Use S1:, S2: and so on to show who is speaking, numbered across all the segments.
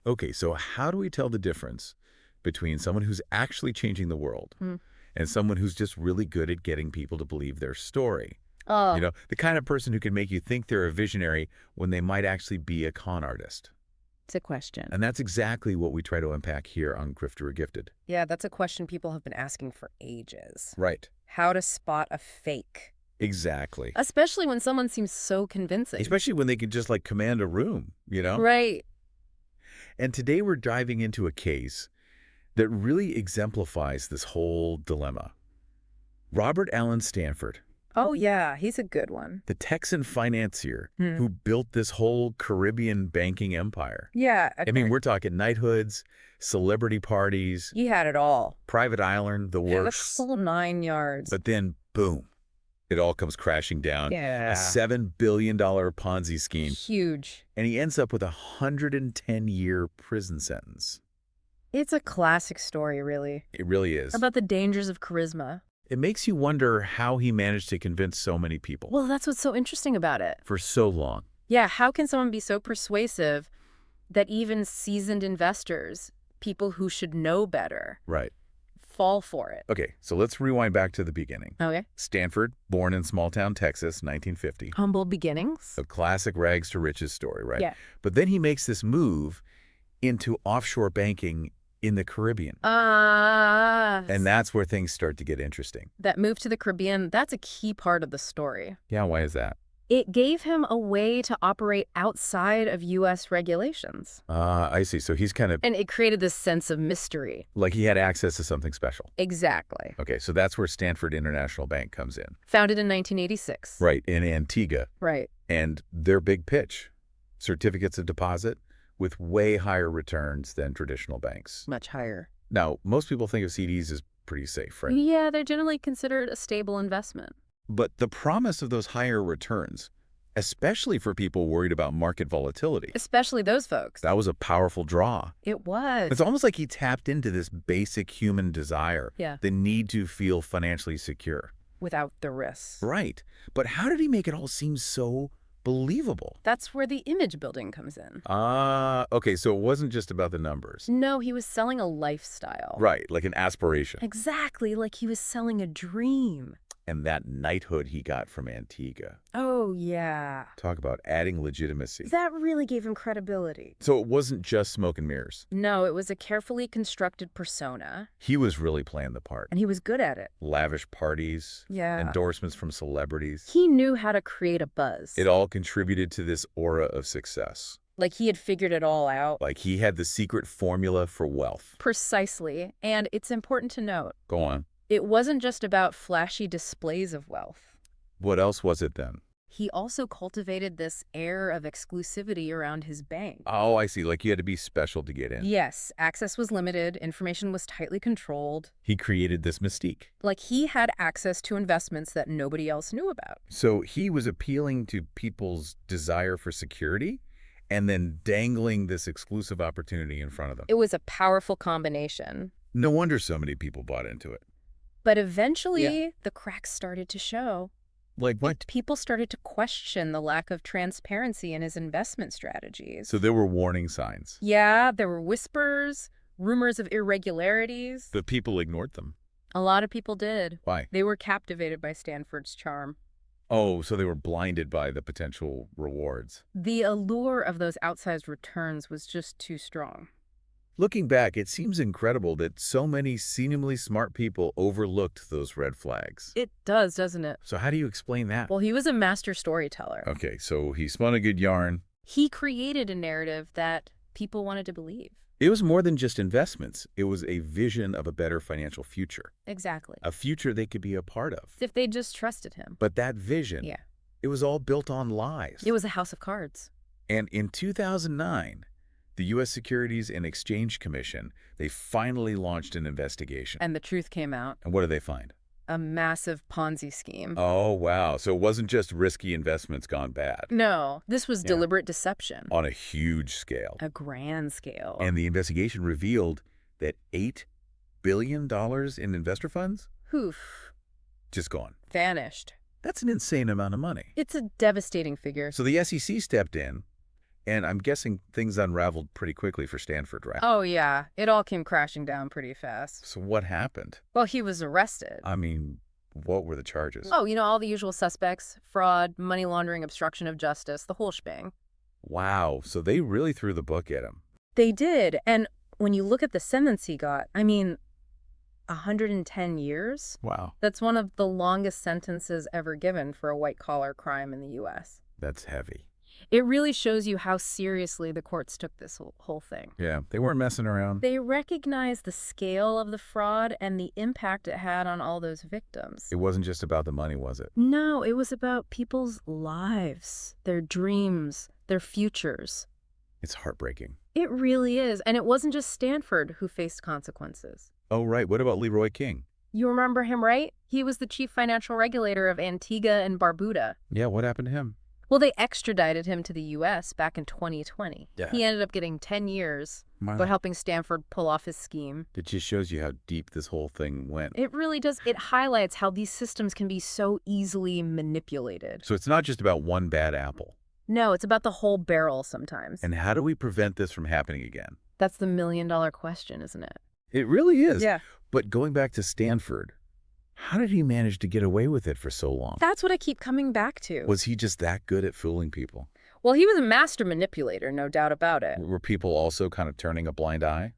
S1: Okay, so how do we tell the difference between someone who's actually changing the world
S2: Mm.
S1: and someone who's just really good at getting people to believe their story?
S2: Oh,
S1: The kind of person who can make you think they're a visionary when they might actually be a con artist.
S2: it's a question.
S1: And that's exactly what we try to unpack here on Grifter or Gifted.
S2: Yeah, that's a question people have been asking for ages.
S1: Right.
S2: How to spot a fake,
S1: Exactly.
S2: especially when someone seems so convincing.
S1: Especially when they can just like command a room.
S2: Right.
S1: And today we're diving into a case that really exemplifies this whole dilemma. Robert Allen Stanford,
S2: Oh, yeah, he's a good one.
S1: the Texan financier
S2: Hmm.
S1: who built this whole Caribbean banking empire.
S2: Yeah,
S1: I mean, we're talking knighthoods, celebrity parties,
S2: he had it all.
S1: private island, the
S2: Yeah, the
S1: works.
S2: full 9 yards.
S1: But then, boom, it all comes crashing down.
S2: Yeah.
S1: A $7 billion Ponzi scheme.
S2: Huge.
S1: And he ends up with a 110-year prison sentence.
S2: It's a classic story, really,
S1: It really is.
S2: about the dangers of charisma.
S1: It makes you wonder how he managed to convince so many people
S2: Well, that's what's so interesting about it.
S1: for so long.
S2: Yeah, how can someone be so persuasive that even seasoned investors, people who should know better,
S1: Right.
S2: fall for it?
S1: Okay, so let's rewind back to the beginning.
S2: Okay.
S1: Stanford, born in small-town Texas, 1950.
S2: Humble beginnings.
S1: A classic rags to riches story, right?
S2: Yeah.
S1: But then he makes this move into offshore banking in the Caribbean. And that's where things start to get interesting.
S2: that move to the Caribbean, that's a key part of the story.
S1: Yeah, why is that?
S2: It gave him a way to operate outside of U.S. regulations.
S1: I see. So he's kind of
S2: And it created this sense of mystery.
S1: like he had access to something special.
S2: Exactly.
S1: Okay, so that's where Stanford International Bank comes in.
S2: Founded in 1986.
S1: Right, in Antigua.
S2: Right.
S1: And their big pitch, certificates of deposit with way higher returns than traditional banks.
S2: Much higher.
S1: Now, most people think of CDs as pretty safe, right?
S2: Yeah, they're generally considered a stable investment.
S1: But the promise of those higher returns, especially for people worried about market volatility,
S2: Especially those folks.
S1: that was a powerful draw.
S2: It was.
S1: It's almost like he tapped into this basic human desire,
S2: Yeah.
S1: the need to feel financially secure.
S2: Without the risks.
S1: Right. But how did he make it all seem so believable?
S2: That's where the image building comes in.
S1: Okay, so it wasn't just about the numbers.
S2: No, he was selling a lifestyle.
S1: Right, like an aspiration.
S2: Exactly, like he was selling a dream.
S1: And that knighthood he got from Antigua.
S2: Oh, yeah.
S1: Talk about adding legitimacy.
S2: That really gave him credibility.
S1: So it wasn't just smoke and mirrors.
S2: No, it was a carefully constructed persona,
S1: He was really playing the part.
S2: and he was good at it.
S1: Lavish parties,
S2: Yeah.
S1: endorsements from celebrities.
S2: He knew how to create a buzz.
S1: It all contributed to this aura of success.
S2: Like he had figured it all out.
S1: Like he had the secret formula for wealth.
S2: Precisely. And it's important to note,
S1: Go on.
S2: it wasn't just about flashy displays of wealth.
S1: What else was it then?
S2: He also cultivated this air of exclusivity around his bank.
S1: Oh, I see. Like you had to be special to get in.
S2: Yes, access was limited, information was tightly controlled.
S1: He created this mystique.
S2: Like he had access to investments that nobody else knew about.
S1: So he was appealing to people's desire for security and then dangling this exclusive opportunity in front of them.
S2: It was a powerful combination.
S1: No wonder so many people bought into it.
S2: But eventually, the cracks started to show.
S1: Like what?
S2: People started to question the lack of transparency in his investment strategies.
S1: So there were warning signs,
S2: Yeah, there were whispers, rumors of irregularities.
S1: but people ignored them.
S2: A lot of people did.
S1: Why?
S2: They were captivated by Stanford's charm.
S1: Oh, so they were blinded by the potential rewards.
S2: The allure of those outsized returns was just too strong.
S1: Looking back, it seems incredible that so many seemingly smart people overlooked those red flags.
S2: It does, doesn't it?
S1: So how do you explain that?
S2: Well, he was a master storyteller.
S1: Okay, so he spun a good yarn.
S2: He created a narrative that people wanted to believe.
S1: It was more than just investments. It was a vision of a better financial future,
S2: Exactly.
S1: a future they could be a part of.
S2: If they just trusted him.
S1: But that vision,
S2: Yeah.
S1: it was all built on lies.
S2: It was a house of cards.
S1: And in 2009, the U.S. Securities and Exchange Commission, they finally launched an investigation.
S2: And the truth came out.
S1: And what did they find?
S2: A massive Ponzi scheme.
S1: Oh, wow. So it wasn't just risky investments gone bad.
S2: No, this was
S1: Yeah.
S2: deliberate deception.
S1: On a huge scale.
S2: A grand scale.
S1: And the investigation revealed that $8 billion in investor funds
S2: Poof.
S1: just gone.
S2: Vanished.
S1: That's an insane amount of money.
S2: It's a devastating figure.
S1: So the SEC stepped in, And I'm guessing things unraveled pretty quickly for Stanford, right?
S2: Oh, yeah. It all came crashing down pretty fast.
S1: So what happened?
S2: Well, he was arrested.
S1: I mean, what were the charges?
S2: Oh, all the usual suspects: fraud, money laundering, obstruction of justice, the whole shebang.
S1: Wow, so they really threw the book at him.
S2: They did. And when you look at the sentence he got, 110 years?
S1: Wow.
S2: That's one of the longest sentences ever given for a white-collar crime in the U.S.
S1: That's heavy.
S2: It really shows you how seriously the courts took this whole thing.
S1: Yeah, they weren't messing around.
S2: They recognized the scale of the fraud and the impact it had on all those victims.
S1: It wasn't just about the money, was it?
S2: No, it was about people's lives, their dreams, their futures.
S1: It's heartbreaking.
S2: It really is. And it wasn't just Stanford who faced consequences.
S1: Oh, right. What about Leroy King?
S2: You remember him, right? He was the chief financial regulator of Antigua and Barbuda.
S1: Yeah, what happened to him?
S2: Well, they extradited him to the U.S. back in 2020.
S1: Yeah.
S2: He ended up getting 10 years, but helping Stanford pull off his scheme.
S1: It just shows you how deep this whole thing went.
S2: It really does. It highlights how these systems can be so easily manipulated.
S1: So it's not just about one bad apple.
S2: No, it's about the whole barrel sometimes.
S1: And how do we prevent this from happening again?
S2: That's the million-dollar question, isn't it?
S1: It really is.
S2: Yeah.
S1: But going back to Stanford, how did he manage to get away with it for so long?
S2: That's what I keep coming back to.
S1: Was he just that good at fooling people?
S2: Well, he was a master manipulator, no doubt about it.
S1: Were people also kind of turning a blind eye?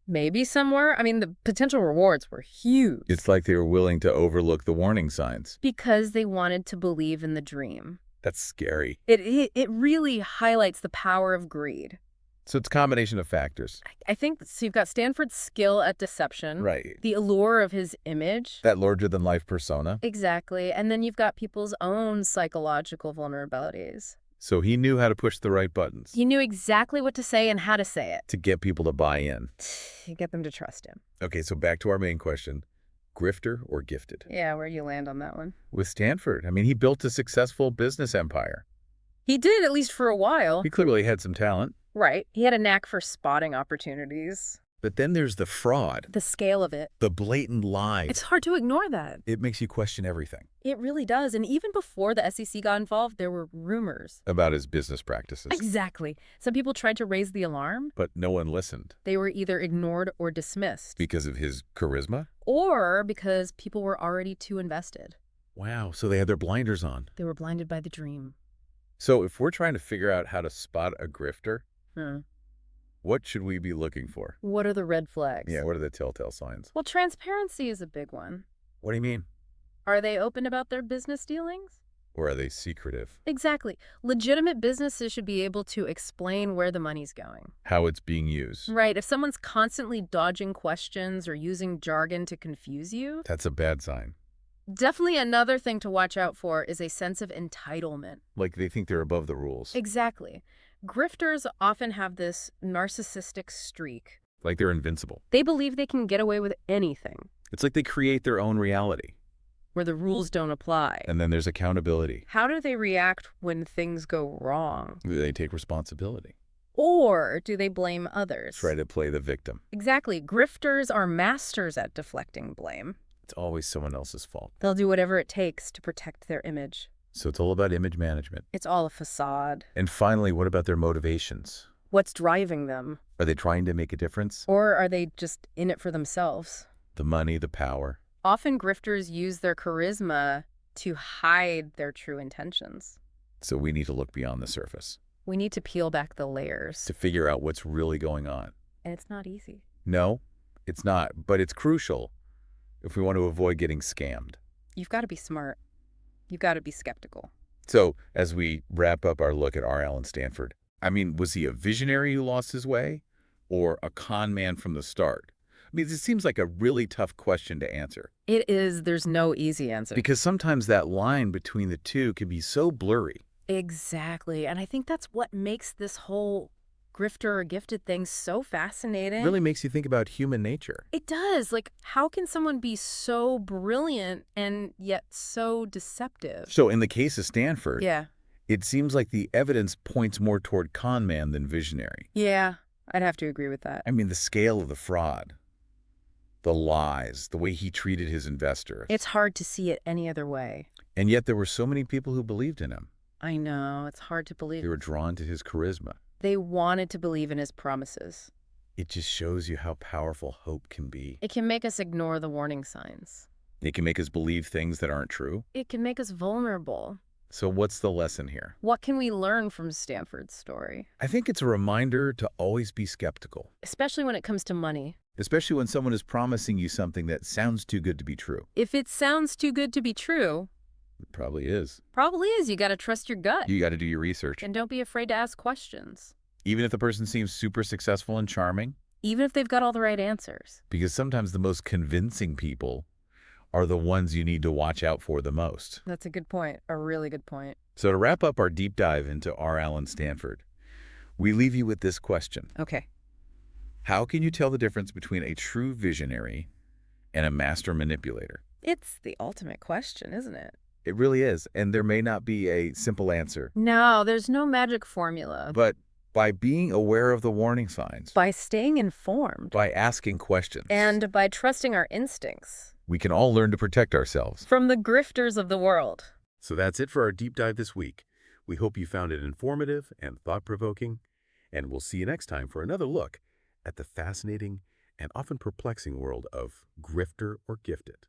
S2: Maybe somewhere. The potential rewards were huge.
S1: It's like they were willing to overlook the warning signs.
S2: Because they wanted to believe in the dream.
S1: That's scary.
S2: It really highlights the power of greed.
S1: So it's a combination of factors.
S2: I think so. You've got Stanford's skill at deception.
S1: Right.
S2: The allure of his image.
S1: That larger-than-life persona.
S2: Exactly. And then you've got people's own psychological vulnerabilities.
S1: So he knew how to push the right buttons.
S2: He knew exactly what to say and how to say it.
S1: To get people to buy in.
S2: Get them to trust him.
S1: Okay, so back to our main question. Grifter or gifted?
S2: Yeah, where'd you land on that one?
S1: With Stanford. He built a successful business empire.
S2: He did, at least for a while.
S1: He clearly had some talent.
S2: Right. He had a knack for spotting opportunities.
S1: But then there's the fraud.
S2: The scale of it.
S1: The blatant lies.
S2: It's hard to ignore that.
S1: It makes you question everything.
S2: It really does. And even before the SEC got involved, there were rumors.
S1: About his business practices.
S2: Exactly. Some people tried to raise the alarm.
S1: But no one listened.
S2: They were either ignored or dismissed.
S1: Because of his charisma?
S2: Or because people were already too invested.
S1: Wow, so they had their blinders on.
S2: They were blinded by the dream.
S1: So if we're trying to figure out how to spot a grifter,
S2: Hmm.
S1: what should we be looking for?
S2: What are the red flags?
S1: Yeah, what are the telltale signs?
S2: Well, transparency is a big one.
S1: What do you mean?
S2: Are they open about their business dealings?
S1: Or are they secretive?
S2: Exactly. Legitimate businesses should be able to explain where the money's going.
S1: How it's being used?
S2: Right. If someone's constantly dodging questions or using jargon to confuse you,
S1: That's a bad sign.
S2: definitely another thing to watch out for is a sense of entitlement.
S1: Like they think they're above the rules.
S2: Exactly. Grifters often have this narcissistic streak.
S1: Like they're invincible.
S2: They believe they can get away with anything,
S1: It's like they create their own reality.
S2: where the rules don't apply.
S1: And then there's accountability.
S2: How do they react when things go wrong?
S1: They take responsibility.
S2: Or do they blame others?
S1: Try to play the victim.
S2: Exactly. Grifters are masters at deflecting blame.
S1: It's always someone else's fault.
S2: They'll do whatever it takes to protect their image.
S1: So it's all about image management.
S2: It's all a facade.
S1: And finally, what about their motivations?
S2: What's driving them?
S1: Are they trying to make a difference?
S2: Or are they just in it for themselves?
S1: The money, the power.
S2: Often grifters use their charisma to hide their true intentions.
S1: So we need to look beyond the surface
S2: We need to peel back the layers.
S1: to figure out what's really going on.
S2: And it's not easy.
S1: No, it's not, but it's crucial if we want to avoid getting scammed.
S2: You've got to be smart. You've got to be skeptical.
S1: So as we wrap up our look at R. Allen Stanford, was he a visionary who lost his way or a con man from the start? It seems like a really tough question to answer.
S2: It is. There's no easy answer.
S1: Because sometimes that line between the two can be so blurry.
S2: Exactly. And I think that's what makes this whole grifter or gifted thing so fascinating.
S1: It really makes you think about human nature.
S2: It does. Like, how can someone be so brilliant and yet so deceptive?
S1: So in the case of Stanford,
S2: Yeah.
S1: it seems like the evidence points more toward con man than visionary.
S2: Yeah, I'd have to agree with that.
S1: The scale of the fraud, the lies, the way he treated his investors.
S2: It's hard to see it any other way.
S1: And yet there were so many people who believed in him.
S2: I know. It's hard to believe.
S1: They were drawn to his charisma.
S2: They wanted to believe in his promises.
S1: It just shows you how powerful hope can be.
S2: It can make us ignore the warning signs.
S1: It can make us believe things that aren't true.
S2: It can make us vulnerable.
S1: So what's the lesson here?
S2: What can we learn from Stanford's story?
S1: I think it's a reminder to always be skeptical,
S2: Especially when it comes to money.
S1: especially when someone is promising you something that sounds too good to be true.
S2: If it sounds too good to be true,
S1: It probably is.
S2: probably is. You got to trust your gut.
S1: You got to do your research.
S2: And don't be afraid to ask questions.
S1: Even if the person seems super successful and charming,
S2: Even if they've got all the right answers.
S1: because sometimes the most convincing people are the ones you need to watch out for the most.
S2: That's a good point. A really good point.
S1: So to wrap up our deep dive into R. Allen Stanford, we leave you with this question.
S2: Okay.
S1: How can you tell the difference between a true visionary and a master manipulator?
S2: It's the ultimate question, isn't it?
S1: It really is, and there may not be a simple answer.
S2: No, there's no magic formula.
S1: But by being aware of the warning signs,
S2: By staying informed.
S1: by asking questions,
S2: And by trusting our instincts.
S1: we can all learn to protect ourselves.
S2: From the grifters of the world.
S1: So that's it for our deep dive this week. We hope you found it informative and thought-provoking, and we'll see you next time for another look at the fascinating and often perplexing world of grifter or gifted.